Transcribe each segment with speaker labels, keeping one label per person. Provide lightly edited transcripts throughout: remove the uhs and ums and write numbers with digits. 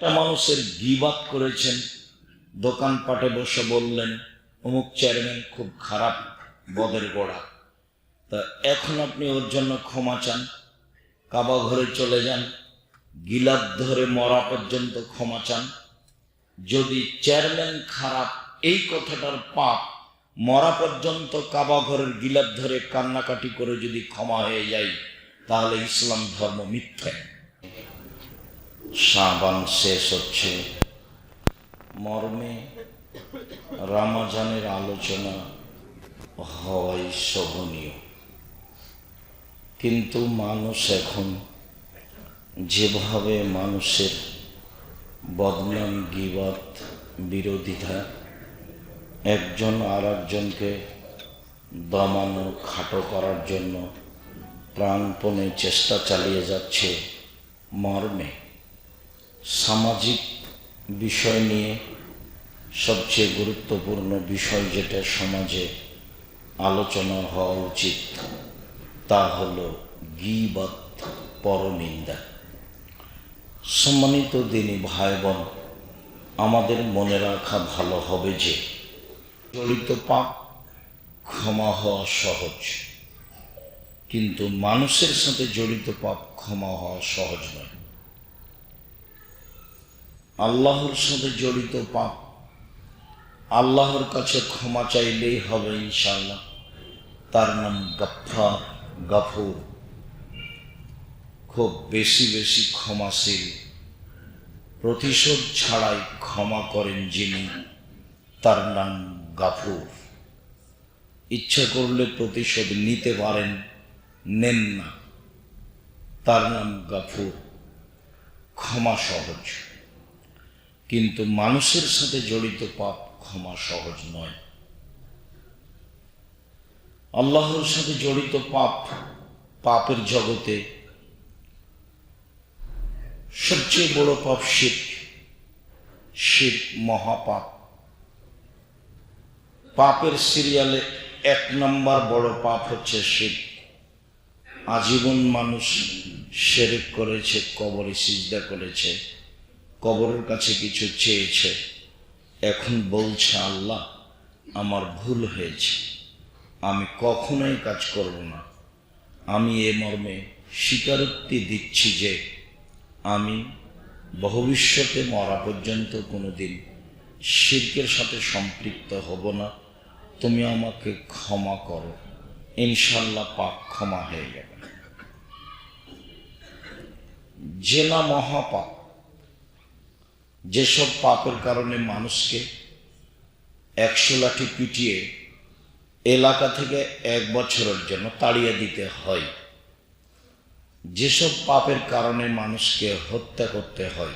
Speaker 1: একটা মানুষের গীবাত করেছেন, দোকানপাটে বসে বললেন অমুক চেয়ারম্যান খুব খারাপ, বদের গোড়া। তা এখন আপনি ওর জন্য ক্ষমা চান, কাবা ঘরে চলে যান, গিলাপ ধরে মরা পর্যন্ত ক্ষমা চান। যদি চেয়ারম্যান খারাপ এই কথাটার পাপ মরা পর্যন্ত কাবা ঘরের গিলাপ ধরে কান্নাকাটি করে যদি ক্ষমা হয়ে যায়, তাহলে ইসলাম ধর্ম মিথ্যা। শাবান শেষ হচ্ছে, মর্মে রমজানের আলোচনা হওয়াই শোভনীয়, কিন্তু মানুষ এখন যেভাবে মানুষের বদনাম, গীবত, বিরোধিতা, একজন আর একজনকে দমানো, খাটো করার জন্য প্রাণপণে চেষ্টা চালিয়ে যাচ্ছে, মর্মে সামাজিক বিষয় নিয়ে সবচেয়ে গুরুত্বপূর্ণ বিষয় যেটা সমাজে আলোচনা হওয়া উচিত, তা হলো গীবত, পরনিন্দা। সম্মানিত দিনী ভাই বোন, আমাদের মনে রাখা ভালো হবে যে জড়িত পাপ ক্ষমা হওয়া সহজ, কিন্তু মানুষের সাথে জড়িত পাপ ক্ষমা হওয়া সহজ নয়। আল্লাহর সাথে জড়িত পাপ আল্লাহর কাছে ক্ষমা চাইলেই হবে ইনশাআল্লাহ। তার নাম গফফার, গফুর, খুব বেশি বেশি ক্ষমাশীল, প্রতিশোধ ছাড়াই ক্ষমা করেন যিনি, তার নাম গফুর। ইচ্ছা করলে প্রতিশোধ নিতে পারেন, নেন না, তার নাম গফুর। ক্ষমা সহজ, কিন্তু মানুষের সাথে জড়িত পাপ ক্ষমা সহজ নয়। আল্লাহর সাথে জড়িত পাপ, পাপের জগতে সবচেয়ে বড় পাপ শিরক। শিরক মহাপাপ। পাপের সিরিয়ালে 1 নম্বর বড় পাপ হচ্ছে শিরক। আজীবন মানুষ শিরক করেছে, কবরে সিজদা করেছে, কবরের কাছে কিছু চেয়েছে, এখন বলছে আল্লাহ আমার ভুল হয়েছে, আমি কখনোই কাজ করব না। আমি এ মর্মে স্বীকারোক্তি দিচ্ছি যে আমি ভবিষ্যতে মরা পর্যন্ত কোনোদিন শিরকের সাথে সম্পৃক্ত হব না, তুমি আমাকে ক্ষমা করো। ইনশাআল্লাহ পাপ ক্ষমা হয়ে যাবে। জেনা মহাপাপ। যেসব পাপের কারণে মানুষকে 100 লাঠি পিটিয়ে এলাকা থেকে 1 বছরের জন্য তাড়িয়ে দিতে হয়, যেসব পাপের কারণে মানুষকে হত্যা করতে হয়,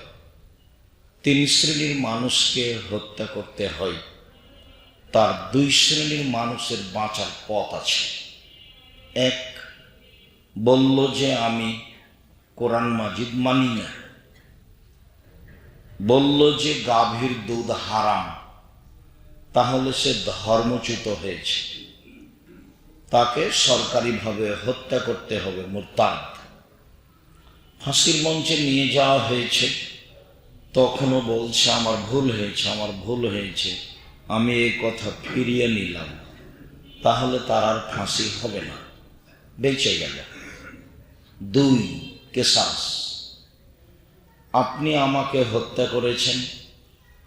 Speaker 1: 3 শ্রেণীর মানুষকে হত্যা করতে হয়, তার 2 শ্রেণীর মানুষের বাঁচার পথ আছে। 1, বলল যে আমি কোরআন মাজিদ মানি না, বলল যে গাভীর দুধ হারাম, তাহলে সে ধর্মচ্যুত হয়েছে, তাকে সরকারিভাবে হত্যা করতে হবে, মুরতাদ। ফাঁসির মঞ্চে নিয়ে যাওয়া হয়েছে, তখনও বলছে আমার ভুল হয়েছে, আমার ভুল হয়েছে, আমি এই কথা ফিরিয়ে নিলাম, তাহলে তার আর ফাঁসি হবে না, বেঁচে গেল। 2, কেসাস। আপনি আমাকে হত্যা করেছেন,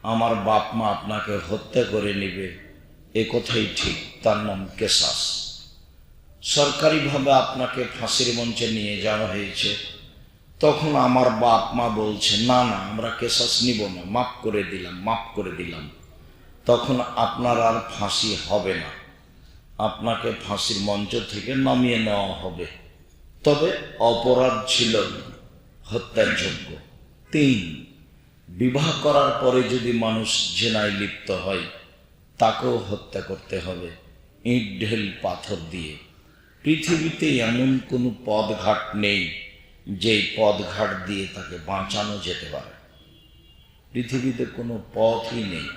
Speaker 1: আমার বাপ মা আপনাকে হত্যা করে নেবে, এ কথাই ঠিক, তার নাম কেসাস। সরকারিভাবে আপনাকে ফাঁসির মঞ্চে নিয়ে যাওয়া হয়েছে, তখন আমার বাপ মা বলছে না না আমরা কেসাস নিব না, মাফ করে দিলাম, মাফ করে দিলাম, তখন আপনার আর ফাঁসি হবে না, আপনাকে ফাঁসির মঞ্চ থেকে নামিয়ে নেওয়া হবে, তবে অপরাধ ছিল হত্যার যোগ্য। 3, বিবাহ করার পরে যদি মানুষ জেনায় লিপ্ত হয়, তাকেও হত্যা করতে হবে, ইট ঢেল পাথর দিয়ে। পৃথিবীতে এমন কোনো পথঘাট নেই যে পথঘাট দিয়ে তাকে বাঁচানো যেতে পারে, পৃথিবীতে কোনো পথই নেই।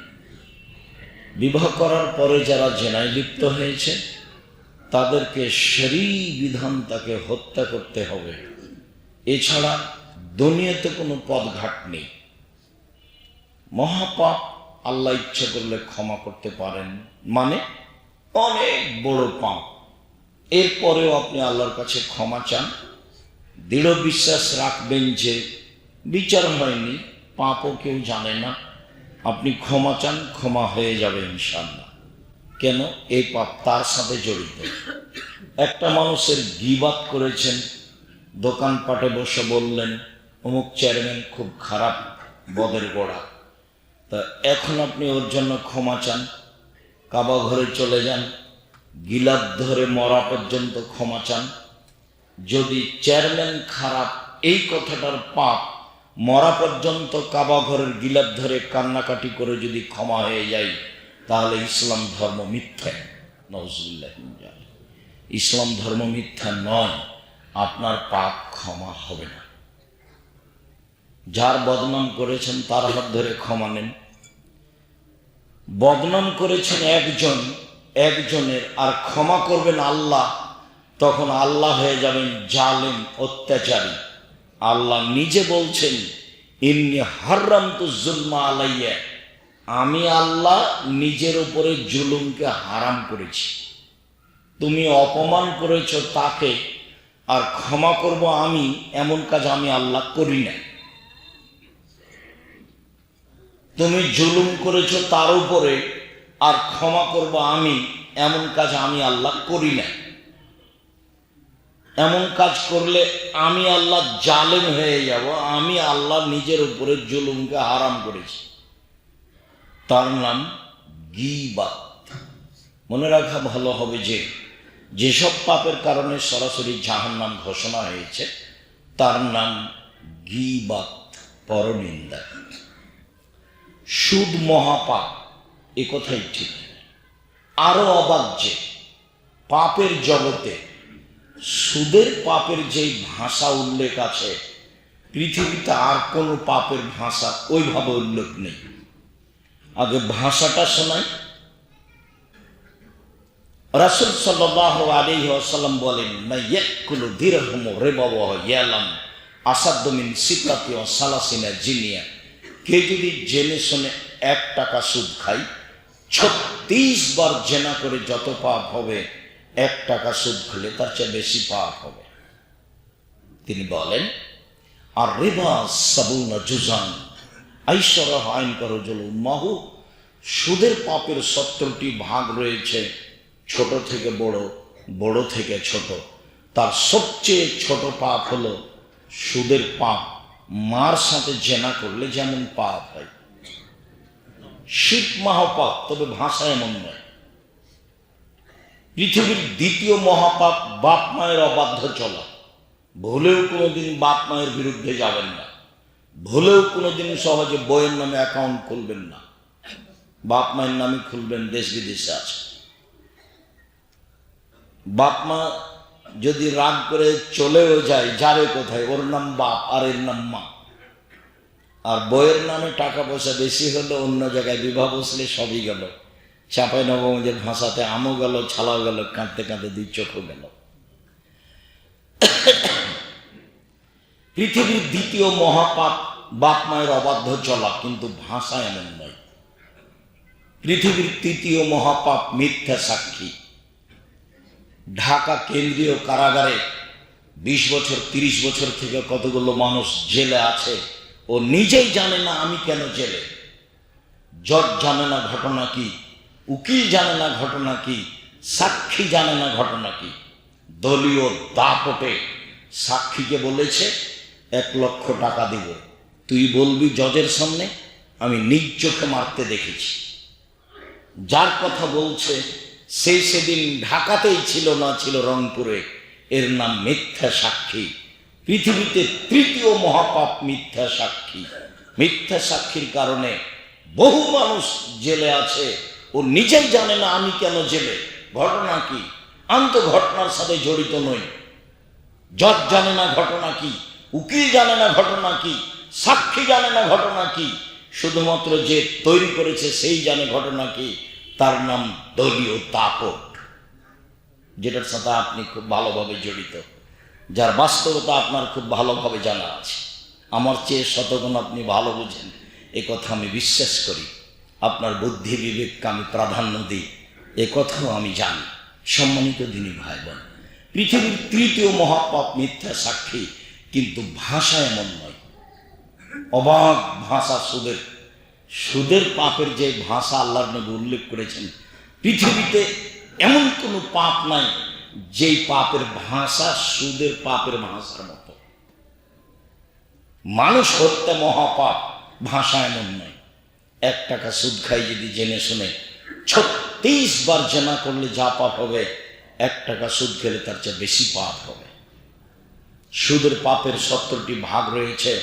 Speaker 1: বিবাহ করার পরে যারা জেনায় লিপ্ত হয়েছে, তাদেরকে শরীয়ী বিধান তাকে হত্যা করতে হবে, এছাড়া দুনিয়াতে কোনো পথঘাট নেই। মহাপাপ আল্লাহ ইচ্ছা করলে ক্ষমা করতে পারেন, মানে অনেক বড় পাপ, এরপরেও আপনি আল্লাহর কাছে ক্ষমা চান, দৃঢ় বিশ্বাস রাখবেন যে বিচার হয়নি, পাপও কেউ জানে না, আপনি ক্ষমা চান, ক্ষমা হয়ে যাবে ইনশাআল্লাহ। কেন? এই পাপ তার সাথে জড়িত। একটা মানুষের গীবাত করেছেন, দোকানপাটে বসে বললেন অমুক চেয়ারম্যান খুব খারাপ, বদের গোড়া, তা এখন আপনি ওর জন্য ক্ষমা চান, কাবা ঘরে চলে যান, গিলাপ ধরে মরা পর্যন্ত ক্ষমা চান। যদি চেয়ারম্যান খারাপ এই কথাটার পাপ মরা পর্যন্ত কাবা ঘরের গিলাপ ধরে কান্নাকাটি করে যদি ক্ষমা হয়ে যায়, তাহলে ইসলাম ধর্ম মিথ্যা। নাউজুবিল্লাহ। ইসলাম ধর্ম মিথ্যা নয়, আপনার পাপ ক্ষমা হবে না। যার বদনাম করেছেন তার হাত ধরে ক্ষমা নেন। বদনাম করেছেন একজনের, আর ক্ষমা করবেন আল্লাহ, তখন আল্লাহ হয়ে যাবেন জালেম, অত্যাচারী। আল্লাহ নিজে বলছেন ইন্নী হারামতু যুলমা আলাইয়া, আমি আল্লাহ নিজের উপরে জুলুমকে হারাম করেছি। তুমি অপমান করেছ তাকে, আর ক্ষমা করব আমি, এমন কাজ আমি আল্লাহ করি না। তুমি জুলুম করেছ তার উপরে, আর ক্ষমা করব আমি, এমন কাজ আমি আল্লাহ করি না। এমন কাজ করলে আমি আল্লাহ জালেম হয়ে যাব। আমি আল্লাহ নিজের উপরে জুলুমকে হারাম করেছি। তার নাম গীবাত। মনে রাখা ভালো হবে যে যেসব পাপের কারণে সরাসরি জাহান্নাম ঘোষণা হয়েছে তার নাম গীবাত, পরনিন্দা। সুদ মহাপাপ, এ কথাই ঠিক। আরো অবাক যে পাপের জগতে সুদের পাপের যেই ভাষা উল্লেখ আছে, পৃথিবীতে আর কোনো পাপের ভাষা ওইভাবে উল্লেখ নেই। আগে ভাষাটা শোনাই। রাসূল সাল্লাল্লাহু আলাইহি ওয়াসাল্লাম বলেন, মা ইয়াকুলু দিরহাম রিবা ওয়া ইয়ালাম আসাদ্দু মিন সিকাতি ওয়া সালাসিনা জিনিয়া। কে যদি জেনে শুনে 1 টাকা সুদ খায়, 36 বার জেনা করে যত পাপ হবে, 1 টাকা সুদ খেলে তার চেয়ে বেশি পাপ হবে। তিনি বলেন, আর রিবা সাবুনা জুজান আইশারাহ আইন করো জল মাহু। সুদের পাপের 70টি ভাগ রয়েছে, ছোট থেকে বড়, বড় থেকে ছোট। তার সবচেয়ে ছোট পাপ হলো সুদের পাপ। মার সাথে জেনা করলে যেমন পাপ হয়, শিরক মহাপাপ, তবে ভাষা এমন নয়। পৃথিবীর দ্বিতীয় মহাপাপ বাপ মায়ের অবাধ্য চলা। ভুলেও কোনোদিন বাপ মায়ের বিরুদ্ধে যাবেন না, ভুলেও কোনোদিন সহজে বইয়ের নামে অ্যাকাউন্ট খুলবেন না। বাপ মায়ের নামে খুলবেন, দেশ বিদেশে আছে। বাপ মা যদি রাগ করে চলেও যায়, যাবে কোথায়? ওর নাম বাপ আর এর নাম মা। আর বইয়ের নামে টাকা পয়সা বেশি হলে অন্য জায়গায় বিবাহ বসলে সবই গেল। চাঁপাইনবাবগঞ্জের ভাষাতে আমও গেল, ছালাও গেল, কাঁদতে কাঁদতে 2 চোখও গেল। পৃথিবীর দ্বিতীয় মহাপাপ বাপ মায়ের অবাধ্য চলা, কিন্তু ভাষা এমন নয়। পৃথিবীর তৃতীয় মহাপাপ মিথ্যা সাক্ষী। ঢাকা কেন্দ্রীয় কারাগারে 20 বছর 30 বছর থেকে কতগুলো মানুষ জেলে আছে, ও নিজেই জানে না আমি কেন জেলে। জজ জানে না ঘটনা কি, উকিল জানে না ঘটনা কি, সাক্ষী জানে না ঘটনা কি। দলীয় দাপটে সাক্ষীকে বলেছে 1 লক্ষ টাকা দিব, তুই বলবি জজের সামনে আমি নিজ চোখে মারতে দেখেছি। যার কথা বলছে সেই সেদিন ঢাকাতেই ছিল না, ছিল রংপুরে। এর নাম মিথ্যা সাক্ষী। পৃথিবীতে তৃতীয় মহাপাপ মিথ্যা সাক্ষী। মিথ্যা সাক্ষীর কারণে বহু মানুষ জেলে আছে, ও নিজেই জানে না আমি কেন জেলে, ঘটনা কি। আমি তো ঘটনার সাথে জড়িত নই। জজ জানে না ঘটনা কি, উকিল জানে না ঘটনা কি, সাক্ষী জানে না ঘটনা কি। শুধুমাত্র যে তৈরি করেছে সেই জানে ঘটনা কি। তার নাম দলীয় দাপট, যেটার সাথে আপনি খুব ভালোভাবে জড়িত, যার বাস্তবতা আপনার খুব ভালোভাবে জানা আছে। আমার চেয়ে শতগুণ আপনি ভালো বুঝেন। এ কথা আমি বিশ্বাস করি। আপনার বুদ্ধি বিবেককে আমি প্রাধান্য দিই, এ কথাও আমি জানি। সম্মানিত দিনী ভাই বোন, পৃথিবীর তৃতীয় মহাপাপ মিথ্যা সাক্ষী, কিন্তু ভাষা এমন নয়। অবাক ভাষা সুদের। সুদের পাপের যে ভাষা আল্লাহর নবী উল্লেখ করেছেন, পৃথিবীতে এমন কোনো পাপ নাই যেই পাপের ভাষা সুদের পাপের ভাষার মতো। মানুষ হত্যা মহাপাপ, ভাষা এমন নয়। 1 টাকা সুদ খাই যদি জেনে শুনে 36 বার জেনা করলে যা পাপ হবে, 1 টাকা সুদ খেলে তার চেয়ে বেশি পাপ হবে। সুদের পাপের 70টি ভাগ রয়েছে।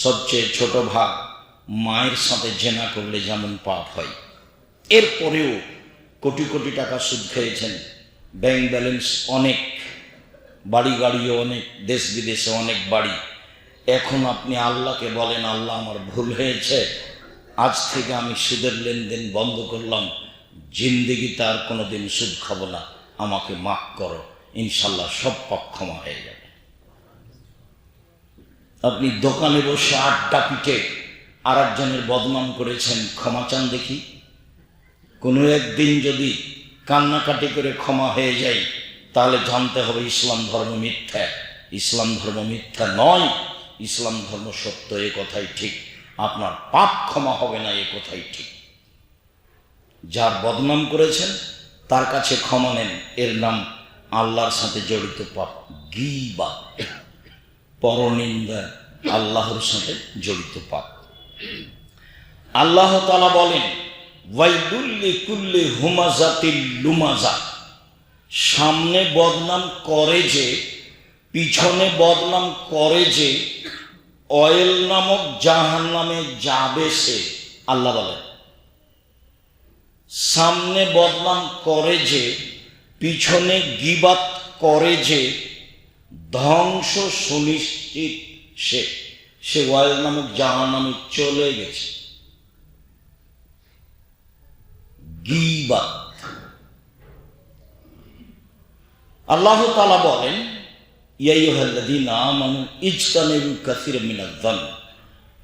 Speaker 1: সবচেয়ে ছোট ভাগ মায়ের সাথে জেনা করলে যেমন পাপ হয়। এরপরেও কোটি কোটি টাকা সুদ খেয়েছেন, ব্যাংক ব্যালেন্স অনেক, বাড়ি গাড়িও অনেক, দেশ বিদেশে অনেক বাড়ি। এখন আপনি আল্লাহকে বলেন, আল্লাহ আমার ভুল হয়েছে, আজ থেকে আমি সুদের লেনদেন বন্ধ করলাম, জিন্দেগিতে আর কোনোদিন সুদ খাবো না, আমাকে মাফ করো। ইনশাল্লাহ সব পাপ ক্ষমা হয়ে যাবে। আপনি দোকানে বসে আড্ডা পিটে আর একজনের বদনাম করেছেন, ক্ষমা চান দেখি। কোনো একদিন যদি কান্নাকাটি করে ক্ষমা হয়ে যায়, তাহলে জানতে হবে ইসলাম ধর্ম মিথ্যা। ইসলাম ধর্ম মিথ্যা নয়, ইসলাম ধর্ম সত্য, এ কথাই ঠিক। আপনার পাপ ক্ষমা হবে না, এ কথাই ঠিক। যার বদনাম করেছেন তার কাছে ক্ষমা নেন, এর নাম আল্লাহর সাথে জড়িত পাপ, গীবাত, পরনিন্দা, আল্লাহর সাথে জড়িত পাপ। আল্লাহ তাআলা বলেন, ওয়াইলুল লিকুল্লি হুমাযাতিল লুমাযা। সামনে বদনাম করে যে, পিছনে বদনাম করে যে, অয়েল নামক জাহান্নামে যাবে সে। আল্লাহ বলেন, সামনে বদনাম করে যে, পিছনে গীবাত করে যে, ধ্বংস সুনিশ্চিত সে ওয়াইল নামক জাহান্নামে চলে গেছে। গীবাত। আল্লাহ তাআলা বলেন, ইয়া আইয়ুহাল্লাযীনা আমানু ইজতানিবু কাসীরাম মিনায-যন্ন।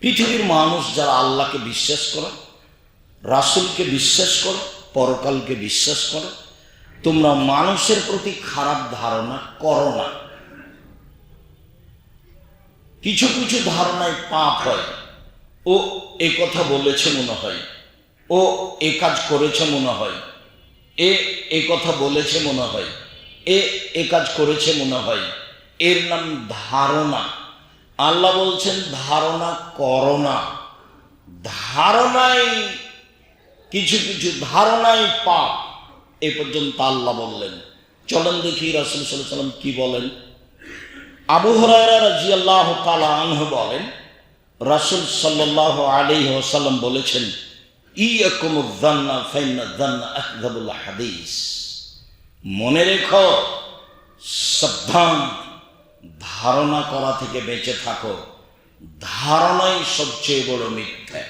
Speaker 1: পৃথিবীর মানুষ যারা আল্লাহকে বিশ্বাস করো, রাসূলকে বিশ্বাস করো, পরকালকে বিশ্বাস করো, তোমরা মানুষের প্রতি খারাপ ধারণা করো না। কিছু কিছু ধারণায় পাপ হয়। ও এ কথা বলেছে মনে হয়, ও এ কাজ করেছে মনে হয়, এ কথা বলেছে মনে হয়, এ কাজ করেছে মনে হয়, এর নাম ধারণা। আল্লাহ বলছেন ধারণা করো না। ধারণায় কিছু কিছু ধারণায় পাপ, এ পর্যন্ত আল্লাহ বললেন। চলেন দেখি রাসূল সাল্লাল্লাহু আলাইহি ওয়াসাল্লাম কি বলেন। আবু হুরায়রা রাদিয়াল্লাহু তাআলা আনহু বলেন, রাসূল সাল্লাল্লাহু আলাইহি ওয়াসাল্লাম বলেছেন, ইয়াকুমুয যান্না ফাইন্নায যান্না আকযাবুল হাদিস। মনে রেখো, সাবধান, ধারণা করা থেকে বেঁচে থাকো। ধারণাই সবচেয়ে বড় মিথ্যা।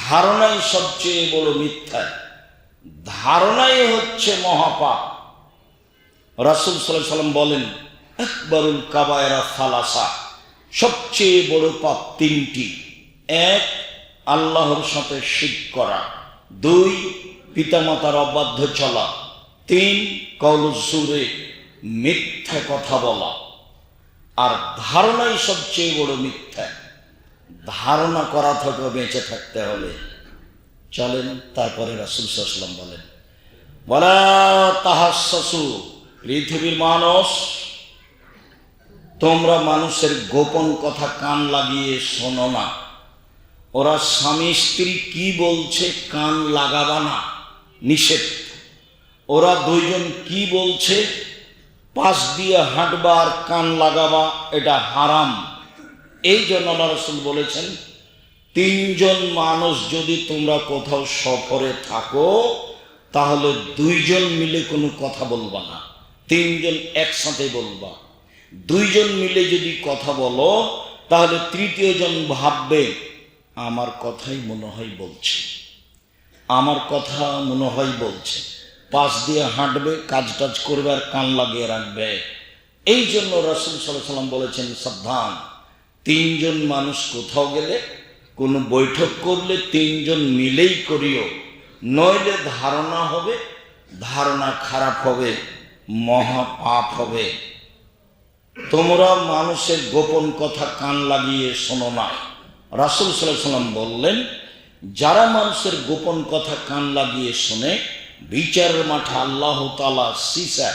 Speaker 1: ধারণাই সবচেয়ে বড় মিথ্যা। ধারণাই হচ্ছে মহাপাপ। রাসূল সাল্লাল্লাহু আলাইহি ওয়াসাল্লাম বলেন, আকবারুল কাবায়রা সালাসা। সবচেয়ে বড় পাপ 3টি। 1, আল্লাহর সাথে শিরক করা। 2, পিতামাতার অবাধ্য চলা। 3, কওলুজ জুরে, মিথ্যা কথা বলা। আর ধারণাই সবচেয়ে বড় মিথ্যা। ধারণা করা থেকে বেঁচে থাকতে হবে। চলেন তারপরে রাসূল সাল্লাল্লাহু আলাইহি ওয়াসাল্লাম বলেন, ওয়ালা তাহাসসু। পৃথিবীর মানুষ, তোমরা মানুষের গোপন কথা কান লাগিয়ে শোনো না। ওরা স্বামী স্ত্রী কি বলছে কান লাগাবা না, নিষেধ। ওরা দুইজন কি বলছে পাশ দিয়ে হাঁটবা আর কান লাগাবা, এটা হারাম। এই জন্য আল্লাহ রাসূল বলেছেন, 3 জন মানুষ যদি তোমরা কোথাও সফরে থাকো, তাহলে 2 জন মিলে কোনো কথা বলবা না, 3 জন একসাথে বলবা। 2 জন মিলে যদি কথা বলো, তাহলে তৃতীয় জন ভাববে আমার কথাই মনে হয় বলছে, আমার কথা মনে হয় বলছে। পাশ দিয়ে হাঁটবে, কাজ টাজ করবে আর কান লাগিয়ে রাখবে। এই জন্য রাসূল সাল্লাল্লাহু আলাইহি ওয়াসাল্লাম বলেছেন, সাবধান, তিনজন মানুষ কোথাও গেলে, কোনো বৈঠক করলে তিনজন মিলেই করিও, নইলে ধারণা হবে, ধারণা খারাপ হবে, মহা পাপ হবে। তোমরা মানুষের গোপন কথা কান লাগিয়ে শোনো না। রাসূল সাল্লাল্লাহু আলাইহি ওয়াসাল্লাম বললেন, যারা মানুষের গোপন কথা কান লাগিয়ে শোনে, বিচারের মাঠে আল্লাহ তাআলা সীসা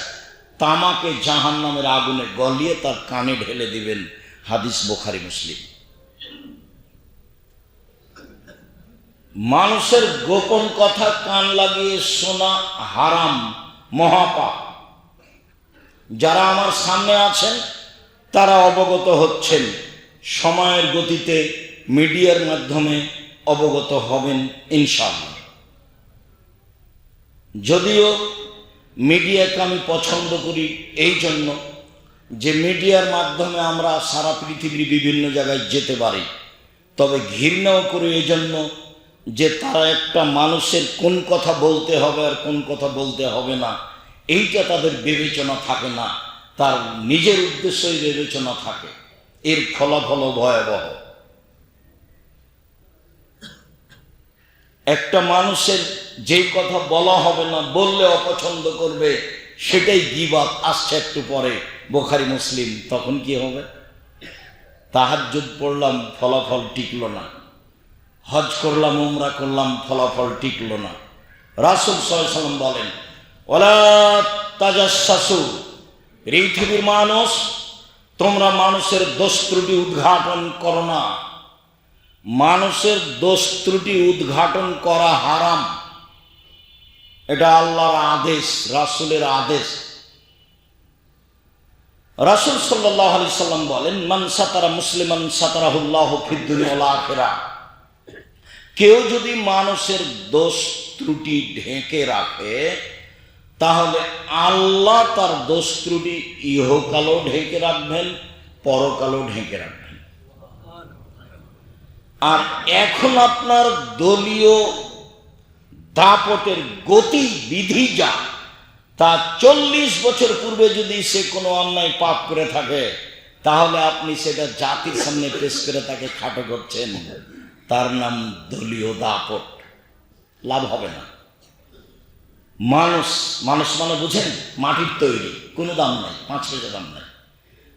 Speaker 1: তামাকে জাহান্নামের আগুনে গলিয়ে তার কানে ঢেলে দিবেন। হাদিস বুখারী মুসলিম। মানুষের গোপন কথা কান লাগিয়ে শোনা হারাম, মহাপাপ। যারা আমার সামনে আছেন তারা অবগত হচ্ছেন, সময়ের গতিতে মিডিয়ার মাধ্যমে অবগত হবেন ইনশাআল্লাহ। যদিও মিডিয়াকে আমি পছন্দ করি এই জন্য যে মিডিয়ার মাধ্যমে আমরা সারা পৃথিবীর বিভিন্ন জায়গায় যেতে পারি, তবে ঘৃণাও করি এই জন্য যে তারা একটা মানুষের কোন কথা বলতে হবে আর কোন কথা বলতে হবে না এইটা তাদের বিবেচনা থাকে না, তার নিজের উদ্দেশ্যই বিবেচনা থাকে। এর ফলাফল ভয়াবহ। একটা মানুষের যেই কথা বলা হবে না, বললে অপছন্দ করবে, সেটাই গীবাত। আসছে একটু পরে বুখারী মুসলিম। তখন কি হবে? তাহাজ্জুদ পড়লাম, ফলাফল টিকলো না। হজ করলাম, উমরা করলাম, ফলাফল টিকলো না। রাসূল সাল্লাল্লাহু আলাইহি ওয়াসাল্লাম বলেন, ওয়ালা তাজাসসু, পৃথিবীর মানুষ, তোমরা মানুষের দোষ ত্রুটি উদ্ঘাটন করো না। মানুষের দোষ ত্রুটি উদ্ঘাটন করা হারাম। এটা আল্লাহর আদেশ, রাসূলের আদেশ। রাসূল সাল্লাল্লাহু আলাইহি সাল্লাম বলেন, মান সাতারা মুসলিমান সাতারাহুল্লাহু ফিদ দুনিয়া ওয়াল আখিরাহ। কেউ যদি মানুষের দোষ ত্রুটি ঢেকে রাখে, তাহলে আল্লাহ তার দোষ ত্রুটি ইহকালও ঢেকে রাখবেন, পরকালও ঢেকে রাখবেন। আর এখন আপনার দলীয় দাপটের গতি বিধি যা, তা 40 বছর পূর্বে যদি সে কোনো অন্যায় পাপ করে থাকে, তাহলে আপনি সেটা জাতির সামনে পেশ করে তাকে খাটো করছেন, তার নাম দলীয় দাপট। লাভ হবে না। মানুষ মানে বুঝেন, মাটির তৈরি, কোনো দাম নাই, 5 পয়সা দাম নাই।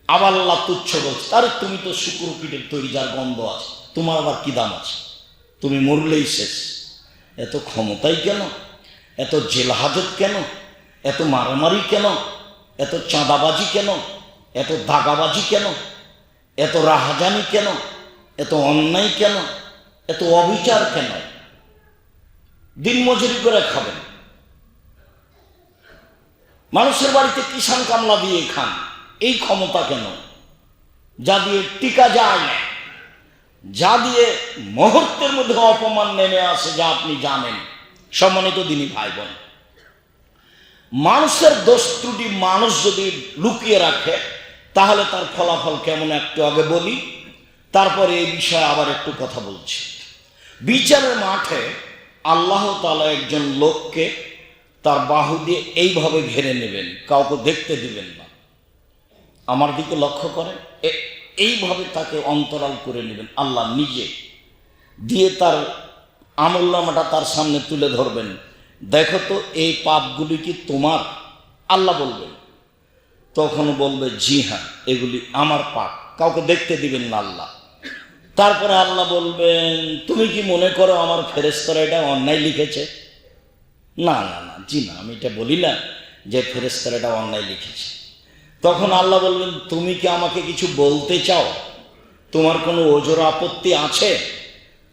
Speaker 1: আবার আল্লাহ তুচ্ছ বলছে, তার তুমি তো শুক্র পিঠের তৈরি, যার গন্ধ আছে, তোমার আবার কি দাম আছে? তুমি মরলেই শেষ। এত ক্ষমতাই কেন? এত জেলহাজত কেন? এত মারামারি কেন? এত চাঁদাবাজি কেন? এত দাগাবাজি কেন? এত রাহাজানি কেন? এত অন্যায় কেন? এত অবিচার কেন? দিন মজুরি করে খাবেন, মানুষের বাড়িতে কিষাণ কামলা দিয়ে খান, এই ক্ষমতা কেন? যা দিয়ে টিকা যায় না, যা দিয়ে মুহূর্তের মধ্যে অপমান নেমে আসে, যা আপনি জানেন। সম্মানিত দিনী ভাই বোন, মানুষের দোষ ত্রুটি মানুষ যদি লুকিয়ে রাখে, তাহলে তার ফলাফল কেমন একটু আগে বলি, তারপরে এই বিষয়ে আবার একটু কথা বলছি। বিচারের মাঠে আল্লাহ তাআলা একজন লোককে তার বাহু দিয়ে এইভাবে ঘিরে নেবেন, কাউকে দেখতে দিবেন না। আমার দিকে লক্ষ্য করে এইভাবে তাকে অন্তরাল করে নেবেন আল্লাহ নিজে, দিয়ে তার আমলনামাটা তার সামনে তুলে ধরবেন। দেখো তো এই পাপগুলি কি তোমার? আল্লাহ বলবেন। তখন বলবে, জি হ্যাঁ, এগুলি আমার পাপ। কাউকে দেখতে দিবেন না আল্লাহ। তারপরে আল্লাহ বলবেন, তুমি কি মনে করো আমার ফেরেশতারা এটা অন্যায় লিখেছে? না না না, জি না, আমি এটা বলি না যে ফেরেশতারা এটা অন্যায় লিখেছে। তখন আল্লাহ বলবেন, তুমি কি আমাকে কিছু বলতে চাও? তোমার কোনো ওজর আপত্তি আছে?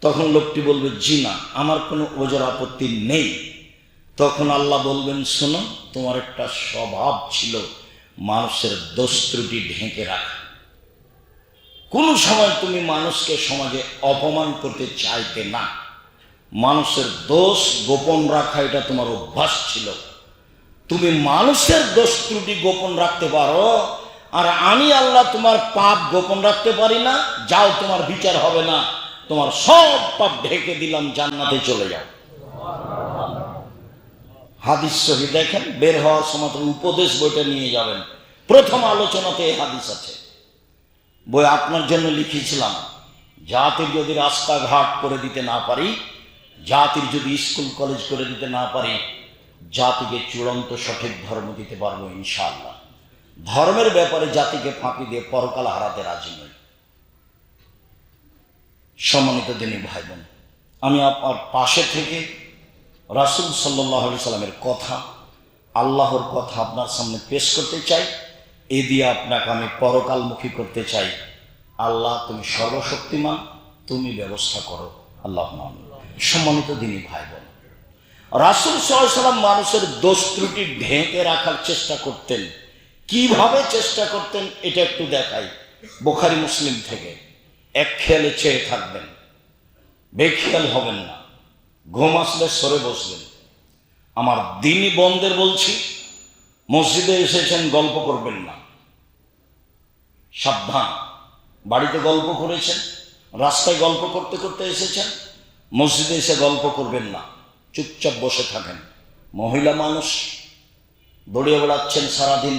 Speaker 1: তখন লোকটি বলবে, জি না, আমার কোনো ওজর আপত্তি নেই। তখন আল্লাহ বলবেন, শোনো, তোমার একটা স্বভাব ছিল মানুষের দোষ ত্রুটি ঢেকে রাখা। কোনো সময় তুমি মানুষকে সমাজে অপমান করতে চাইতে না। মানুষের দোষ গোপন রাখা এটা তোমার অভ্যাস ছিল। তুমি মানুষের দোষ ত্রুটি গোপন রাখতে পারো, আর আমি আল্লাহ তোমার পাপ গোপন রাখতে পারি না। যাও, তোমার বিচার হবে না, তোমার সব পাপ ঢেকে দিলাম, জান্নাতে চলে যাও। হাদিস শরীফ দেখেন, বের হওয়ার সময় উপদেশ বইটা নিয়ে যাবেন, প্রথম আলোচনাতে এই হাদিস আছে। বই আপনার জন্য লিখেছিলাম, জাতির যদি রাস্তাঘাট করে দিতে না পারি, জাতির যদি স্কুল কলেজ করে দিতে না পারি, জাতিকে চূড়ান্ত সঠিক ধর্ম দিতে পারবো ইনশাআল্লাহ। ধর্মের ব্যাপারে জাতিকে ফাঁকি দিয়ে পরকাল হারাতে রাজি নই। সম্মানিত দিনী ভাই বোন, আমি আপনার পাশে থেকে রাসূল সাল্লাল্লাহু আলাইহি সাল্লামের কথা, আল্লাহর কথা আপনার সামনে পেশ করতে চাই। এ দিয়ে আপনাকে আমি পরকালমুখী করতে চাই। আল্লাহ, তুমি সর্বশক্তিমান, তুমি ব্যবস্থা করো, আল্লাহ। সম্মানিত দিনী ভাই বোন, রাসূল সাল্লাল্লাহু আলাইহি সাল্লাম মানুষের দোষ ত্রুটি ঢেকে রাখার চেষ্টা করতেন। কিভাবে চেষ্টা করতেন এটা একটু দেখাই, বুখারী মুসলিম থেকে। এক খেয়ালে চেয়ে থাকবেন, বেখেয়াল হবেন না। ঘুম আসলে সরে বসবেন। আমার দিনী বন্ধের বলছি, মসজিদে এসেছেন, গল্প করবেন না, সাবধান। বাড়িতে গল্প করেছেন, রাস্তায় গল্প করতে করতে এসেছেন, মসজিদে এসে গল্প করবেন না, চুপচাপ বসে থাকেন। মহিলা মানুষ, দৌড়িয়ে বেড়াচ্ছেন সারাদিন,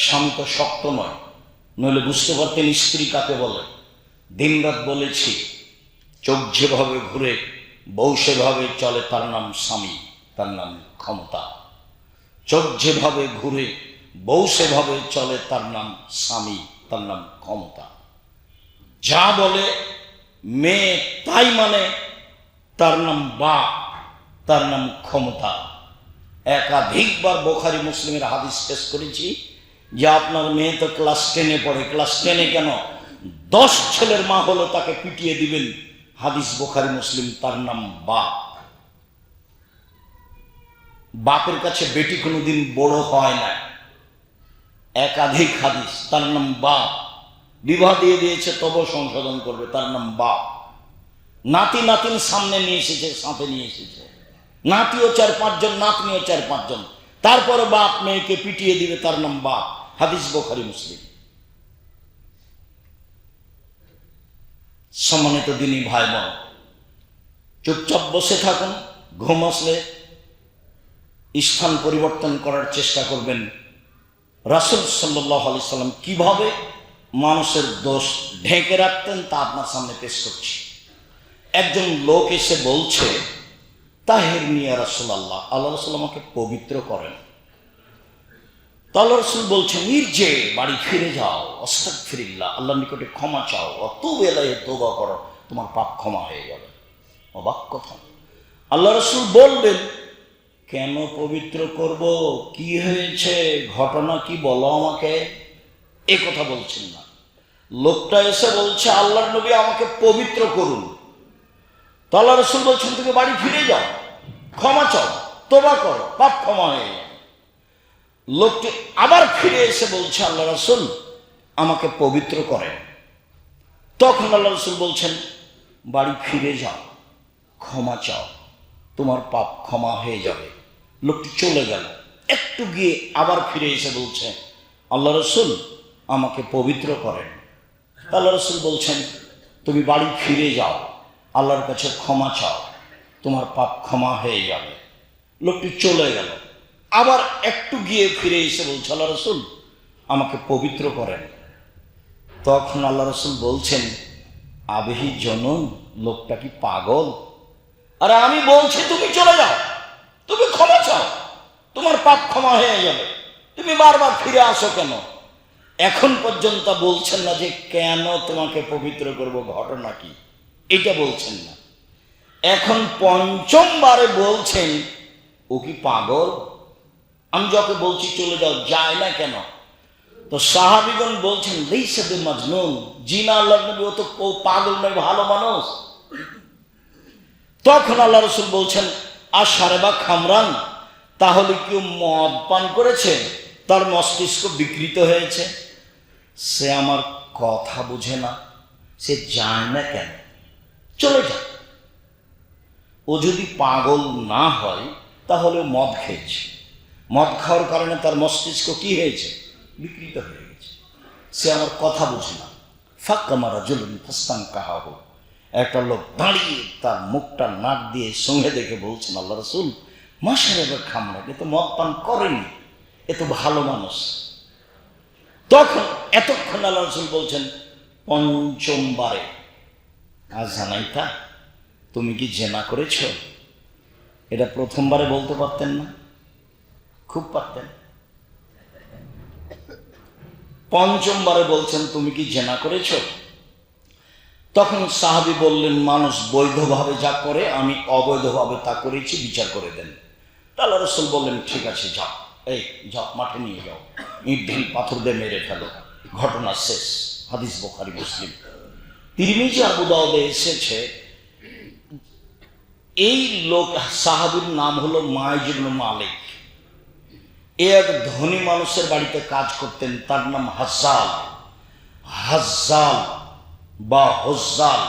Speaker 1: স্বামী তো শক্ত নয়, নইলে বুঝতে পারতেন স্ত্রী কাকে বলে। দিনরাত বলেছি, চোখ যেভাবে ঘুরে বউ সেভাবে চলে, তার নাম স্বামী, তার নাম ক্ষমতা। চোখ যেভাবে ঘুরে বউ সেভাবে চলে, তার নাম স্বামী, তার নাম ক্ষমতা। যা বলে মেয়ে তাই মানে, তার নাম বাপ, তার নাম ক্ষমতা। একাধিকবার বুখারী মুসলিমের হাদিস পেশ করেছি যে আপনার মেয়ে তো ক্লাস 10-এ পড়ে, ক্লাস 10-এ কেন, 10 ছেলের মা হলো তাকে পিটিয়ে দিবেন। হাদিস বুখারী মুসলিম, তার নাম বাপ। বাপের কাছে বেটি কোনোদিন বড় হয় না। একাধিক হাদিস, তার নাম বাপ। বিবাহ দিয়ে দিয়েছে তবু সংশোধন করবে, তার নাম বাপ। নাতি নাতিন সামনে নিয়ে এসেছে, সাথে নিয়ে এসেছে, নাতিও 4-5 জন, নাতনিও 4-5 জন, তারপরে বাপ মেয়েকে পিটিয়ে দিবে, তার নাম বাপ। হাদিস বুখারী মুসলিম। সম্মানিত দিনী ভাই বোন, চুপচাপ বসে থাকুন। ঘুম আসলে স্থান পরিবর্তন করার চেষ্টা করবেন। রাসূল সাল্লাল্লাহু আলাইহি সাল্লাম কিভাবে মানুষের দোষ ঢেকে রাখতেন তা আপনার সামনে পেশ করছি। একজন লোক এসে বলছে, তাহিরনি ইয়া রাসূলুল্লাহ, আল্লাহ রাসূল আমাকে পবিত্র করেন। আল্লাহ রাসূল বলছেন, ইরজি, বাড়ি ফিরে যাও, আস্তাগফিরুল্লাহ, আল্লাহর নিকটে ক্ষমা চাও, অতুব ইলাইহি, তওবা করো, তোমার পাপ ক্ষমা হয়ে যাবে। অবাক কথা। আল্লাহ রাসূল বলবেন, কেন পবিত্র করব, কি হয়েছে, ঘটনা কি বলো আমাকে। এ কথা বলছেন না। লোকটা এসে বলছে, আল্লাহর নবী আমাকে পবিত্র করুন। তো আল্লাহ রাসূল বলছেন, তুমি বাড়ি ফিরে যাও, ক্ষমা চাও, তওবা করো, পাপ ক্ষমা হয়ে যাবে। লোকটি আবার ফিরে এসে বলছে, আল্লাহ রাসূল আমাকে পবিত্র করেন। তখন আল্লাহ রাসূল বলছেন, বাড়ি ফিরে যাও, ক্ষমা চাও, তোমার পাপ ক্ষমা হয়ে যাবে। লোকটি চলে গেল। একটু গিয়ে আবার ফিরে এসে বলছে, আল্লাহ রাসূল আমাকে পবিত্র করেন। আল্লাহ রাসূল বলছেন, তুমি বাড়ি ফিরে যাও, আল্লাহর কাছে ক্ষমা চাও, তোমার পাপ ক্ষমা হয়ে যাবে। লোকটি চলে গেল। আবার একটু গিয়ে ফিরে এসে বলছে, আল্লাহ রাসূল আমাকে পবিত্র করেন। তখন আল্লাহ রাসূল বলছেন, আবিহি জনন, লোকটা কি পাগল? আরে আমি বলছি তুমি চলে যাও, তুমি ক্ষমা চাও, তোমার পাপ ক্ষমা হয়ে যাবে, তুমি বারবার ফিরে আসো কেন? এখন পর্যন্ত বলছেন না যে কেন তোমাকে পবিত্র করব, ঘটনা কি, এটা বলছেন না। এখন পঞ্চমবারে বলছেন, ও কি পাগল? আমি যাকে বলছি চলে যাও, যায় না কেন? তো সাহাবীগণ বলছেন, লাইসা বিমাজনুন, জি না আল্লাহর নবী, ও তো পাগল নয়, ভালো মানুষ। তখন আল্লাহ রাসূল বলছেন, আশারেবা খামরান, তাহলে কেউ মদ পান করেছে, তার মস্তিষ্ক বিকৃত হয়েছে, সে আমার কথা বুঝে না, সে যায় না কেন? চলে যায়। ও যদি পাগল না হয় তাহলে মদ খেয়েছে, মদ খাওয়ার কারণে তার মস্তিষ্ক কি হয়েছে, বিকৃত হয়ে গেছে, সে আমার কথা বুঝে না। ফাক্কামা রাজুলুন ফাস্তানকাহু, একটা লোক দাঁড়িয়ে তার মুখটা নাক দিয়ে সঙ্গে দেখে বলছেন, আল্লাহ রাসূল মাশরাবা খামরা, এ তো মদ পান করেনি, এ তো ভালো মানুষ। তখন এতক্ষণ আল্লাহ রাসূল বলছেন, পঞ্চমবারে আজানাইতা তুমি কি জেনা করেছ, এটা প্রথমবারে বলতে পারতেন না? খুব পারতেন। পঞ্চমবারে বলছেন তুমি কি জেনা করেছ। তখন সাহাবী বললেন, মানুষ বৈধভাবে যা করে আমি অবৈধভাবে তা করেছি, বিচার করে দেন। আল্লাহ রাসূল বললেন, ঠিক আছে যাও, এই যাও, মাঠে নিয়ে যাও, ইট ঢিল পাথর দিয়ে মেরে ফেলো, ঘটনা শেষ। হাদিস বুখারী মুসলিম। তিরমিজি আবু দাউদে এসেছে, এই লোক সাহাবীর নাম হলো মাইজ ইবনে মালিক। এক ধনী মানুষের বাড়িতে কাজ করতেন, তার নাম হাজ্জাল। হাজ্জাল বা হজ্জাল,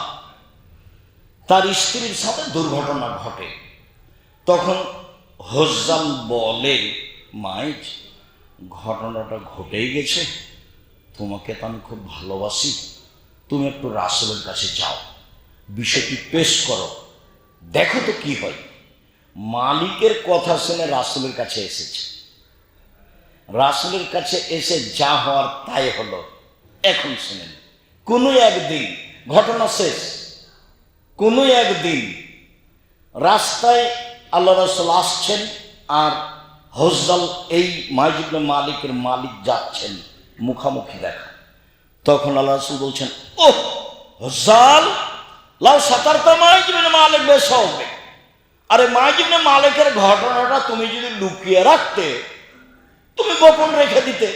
Speaker 1: তার স্ত্রীর সাথে দুর্ঘটনা ঘটে। তখন হজ্জাল বলে, মাইজ, ঘটনাটা ঘটেই গেছে, তোমাকে তো আমি খুব ভালোবাসি, তুমি একটু রাসূলের কাছে যাও, বিষয়টি পেশ করো, দেখো তো কি হয়। মালিকের কথা শুনে রাসূলের কাছে এসেছে। রাসূলের কাছে এসে যা হওয়ার তাই হলো। এখন শুনেন, কোনো একদিন, ঘটনা শেষ, কোনো একদিন রাস্তায় আল্লাহ রাসূল আসছেন আর হজ্জাল এই মাইজ ইবনে মালিকের মালিক যাচ্ছেন, মুখামুখি দেখা। তখন আল্লাহ রাসূল বলছেন, ও হজ্জাল, লাউ সাতারতা মাইজ ইবনে মালিক বেশাওবে। আরে মাইজ ইবনে মালিকের ঘটনাটা তুমি যদি লুকিয়ে রাখতে, তুমি গোপন রেখে দিতে,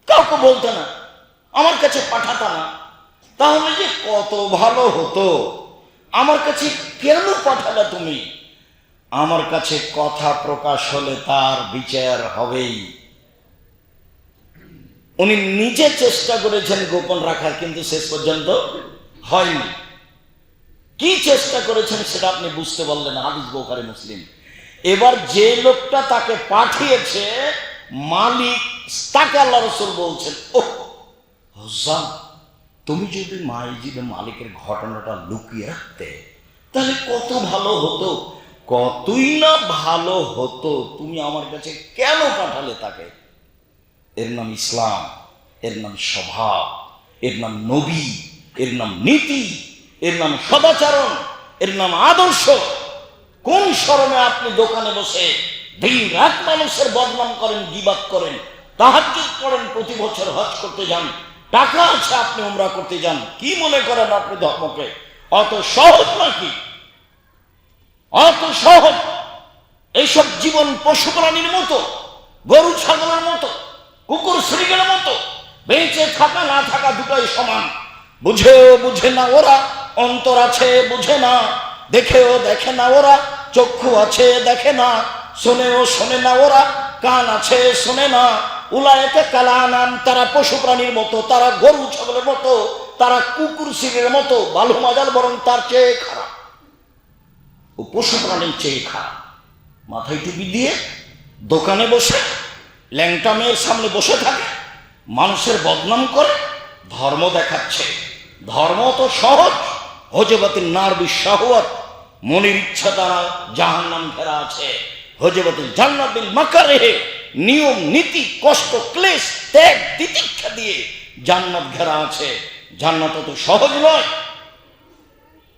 Speaker 1: কাউকে বলতে না, আমার কাছে পাঠাতা না, তাহলে যে কত ভালো হতো। আমার কাছে কেন পাঠালে তুমি? আমার কাছে কথা প্রকাশ হলে তার বিচার হবেই। উনি নিজে চেষ্টা করেছেন গোপন রাখার, কিন্তু শেষ পর্যন্ত হয়নি। কি চেষ্টা করেছেন সেটা আপনি বুঝতে পারলেন। হাদিস বুখারী মুসলিম। এবার যে লোকটা তাকে পাঠিয়েছে মালিক, তাকে আল্লাহ রাসূল বলছেন, ও হজ্জাল, তুমি যদি মাইজ ইবনে মালিকের ঘটনাটা লুকিয়ে রাখতে, তাহলে কত ভালো হতো, কতই না ভালো হতো। তুমি আমার কাছে কেন পাঠালে তাকে? এর নাম ইসলাম, এর নাম স্বভাব, এর নাম নবী, এর নাম নীতি, এর নাম সদাচরণ, এর নাম আদর্শ। কোন শরমে আপনি দোকানে বসে দিন রাত মানুষের বদনাম করেন, গীবাত করেন, তাহাজ্জুদ পড়েন, প্রতি বছর হজ করতে যান, টাকা আছে আপনি উমরা করতে যান, কি মনে করেন আপনি ধর্মকে? অত সহজ নাকি? অত সহজ? এইসব জীবন পশু প্রাণীর মতো, গরু ছাগলের মতো, কুকুর শ্রীগের মতো, বেঁচে থাকা না থাকা দুটোই সমান। বুঝেও বুঝে না ওরা, অন্তর আছে বুঝে না, দেখেও দেখে না ওরা, চক্ষু আছে দেখে না, শোনেও শোনে না ওরা, কান আছে শোনে না। উলায়েকে কালানাম, তারা পশু প্রাণীর মতো, তারা গরু ছাগলের মতো, তারা কুকুর শ্রীগের মতো। ভালো মজার, বরং তার চেয়ে খারাপ, ও পশু প্রাণীর চেয়ে খারাপ। মাথায় টুপি দিয়ে দোকানে বসে ল্যাংটা মেয়ের সামনে বসে থাকে, মানুষের বদনাম করে, ধর্ম দেখাচ্ছে। ধর্ম তো সহজ, হজবাতিল নার বিশাহওয়াত, মনের ইচ্ছা দ্বারা জাহান্নাম ঘেরা আছে। হজবাতিল জান্নাত বিল মাকারিহ, নিয়ম নীতি কষ্ট ক্লেশ ত্যাগ তিতিক্ষা দিয়ে জান্নাত ঘেরা আছে। জান্নাত তো সহজ নয়,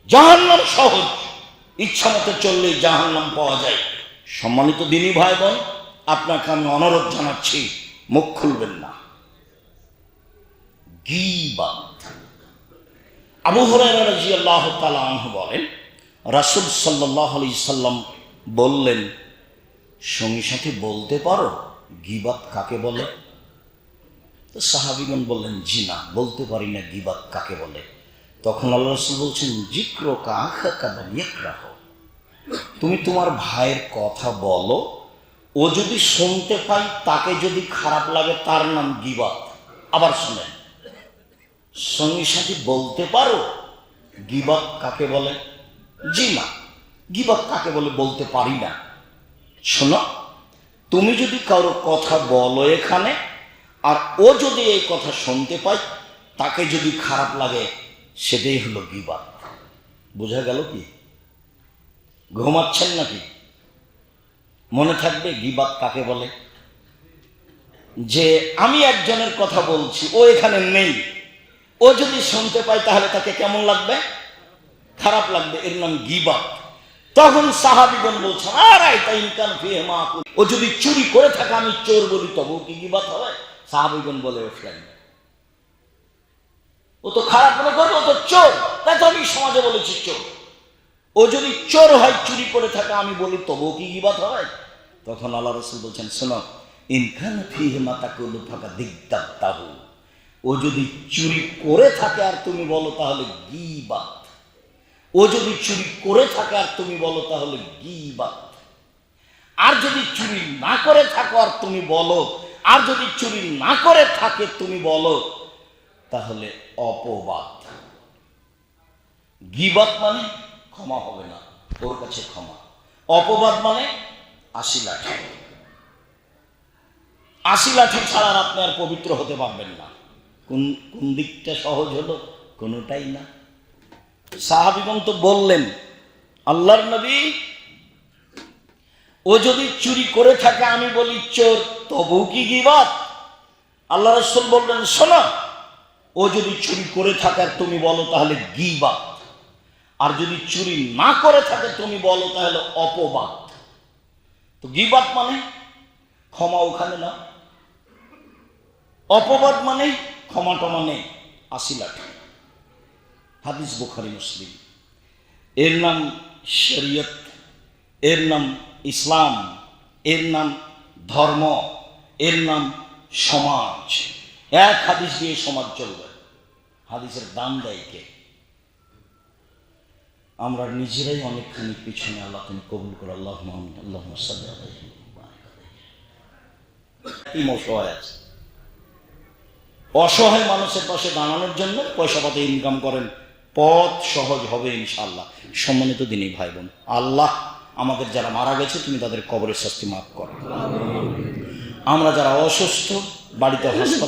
Speaker 1: জাহান্নাম সহজ। ইচ্ছা মতো চললেই জাহান্নাম পাওয়া যায়। সম্মানিত দিনী ভাই বোন, আপনাকে আমি অনুরোধ জানাচ্ছি, মুখ খুলবেন না। গীবত। আবু হুরায়রা রাদিয়াল্লাহু তাআলা আনহু বলেন, রাসূল সাল্লাল্লাহু আলাইহি সাল্লাম বললেন, সঙ্গী সাথী বলতে পারো গীবত কাকে বলে? তো সাহাবীগণ বললেন, জি না, বলতে পারি না গীবত কাকে বলে। তখন আল্লাহ রাসূল বলছেন, যিকরুকা আখাকা মান ইয়াকরাহ, তুমি তোমার ভাইয়ের কথা বলো, ও যদি শুনতে পাই, তাকে যদি খারাপ লাগে, তার নাম গীবত। আবার শুনেন, সঙ্গী সাথী বলতে পারো গীবত কাকে বলে? জি না, গীবত কাকে বলে বলতে পারি না। শোনো, তুমি যদি কারো কথা বলো এখানে, আর ও যদি এই কথা শুনতে পায়, তাকে যদি খারাপ লাগে, সেটাই হলো গীবত। বোঝা গেল কি? ঘুমাচ্ছেন নাকি? মনে থাকবে গীবত কাকে বলে। যে আমি একজনের কথা বলছি, ও এখানে নেই, ও যদি শুনতে পায় তাহলে তাকে কেমন লাগবে? খারাপ লাগবে। এর নাম গীবত। তখন সাহাবীগণ বলছেন, ও যদি চুরি করে থাকে আমি চোর বলি তবুও কি গীবত হবে? সাহাবীগণ বলে উঠলেন, ও তো খারাপ মনে করবে, ও তো চোর, তাই তো আমি সমাজে বলেছি চোর। ও যদি চোর হয়, চুরি করে থাকে, আমি বলি তবুও কি গীবত হবে? তখন আল্লাহ রাসূল বলছেন, শোনো, ইনকান ফিহি মা তাকুলু ফাকা দিগদাতাহু, ও যদি চুরি করে থাকে আর তুমি বলো তাহলে গীবত। ও যদি চুরি করে থাকে আর তুমি বলো তাহলে গীবত। আর যদি চুরি না করে থাকো আর তুমি বলো, আর যদি চুরি না করে থাকে তুমি বলো, তাহলে অপবাদ। গীবত মানে ক্ষমা হবে না, ওর কাছে ক্ষমা। অপবাদ মানে ৮০ লাঠি। ৮০ লাঠি ছাড়া আপনি আর পবিত্র হতে পারবেন না। কোন কোন দিকটা সহজ হলো? কোনোটাই না। সাহাবীগণ তো বললেন, আল্লাহর নবী, ও যদি চুরি করে থাকে আমি বলি চোর, তবু কি গীবত? আল্লাহ রাসূল বললেন, শোনো, ও যদি চুরি করে থাকে আর তুমি বলো তাহলে গীবত। আর যদি চুরি না করে থাকে তুমি বলো তাহলে অপবাদ। তো গীবত মানে ক্ষমা ওখানে না, অপবাদ মানে ক্ষমাটা মানে ৮০ লাঠি। হাদিস বুখারী মুসলিম। এর নাম শরীয়ত, এর নাম ইসলাম, এর নাম ধর্ম, এর নাম সমাজ। এক হাদিস দিয়ে সমাজ চলবে। হাদিসের দাম দেয় কে? আমরা নিজেরাই অনেকখানি পিছনে। আল্লাহ তুমি কবুল করো। আল্লাহুম্মা আমিন। আল্লাহুম্মা সাল্লি আলাইহি ওয়া সাল্লাম। অসহায় আছে, অসহায় মানুষের পাশে দাঁড়ানোর জন্য পয়সা পাতি ইনকাম করেন, পথ সহজ হবে ইনশাআল্লাহ। সম্মানিত দিনী ভাই বোন, আল্লাহ আমাদের যারা মারা গেছে তুমি তাদের কবরের শাস্তি মাফ করো। আমরা যারা অসুস্থ, বাড়িতে হাসপাতাল